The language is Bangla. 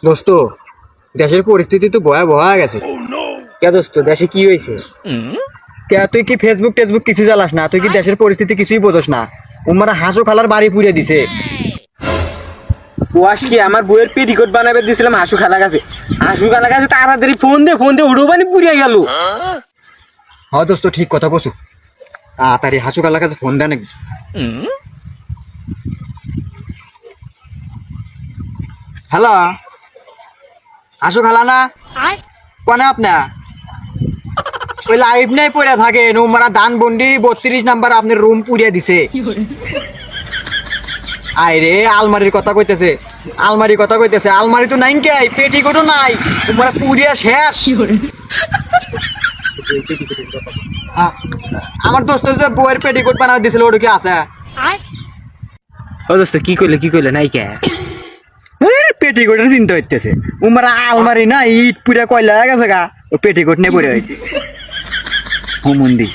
দোস্ত, দেশের পরিস্থিতি তো ভয়াবহ হয়ে গেছে। কে দোস্ত, দেশে কি হয়েছে? কে তুই কি ফেসবুক টেসবুক কিছু চালাস না? তুই কি দেশের পরিস্থিতি কিছুই বোঝস না? উমারা হাঁসও খালার বাড়ি পুড়ে দিছে। ওয়াস কি আমার বইয়ের পেটিকোট বানাবে দিয়েছিলাম হাসু খালা কাছে। হাসু খালা কাছে তাড়াতাড়ি ফোন দে উড়ো বানি পুড়িয়ে গেল। হ দোস্ত, ঠিক কথা কছু। তাড়াতাড়ি হাঁসু খালার কাছে ফোন দেন। হ্যালো, হাঁসু খালা না? কোনে আপনা? ওই লাইভ নাই পড়ে থাকে উমারা দান বন্ডি 32 নাম্বার আপনার রুম পুড়িয়ে দিছে। আরে আলমারির কথা কইতেছে, আলমারি তো নাই, কে পেটিকোটও নাই, তোমরা পুড়িয়া শেষ। আমার দোস্ত যে বইয়ের পেটিকোট বানাই দিছিল ওটা কি আছে? ও দোস্ত, কি কইলে নাই কে? পেটিকোটের চিন্তা হইতেছে। উমারা আলমারি না ইট পুরা কয়লা গেছে গা, ও পেটিকোট নিয়ে পড়ে হয়েছে হুমুন্দি।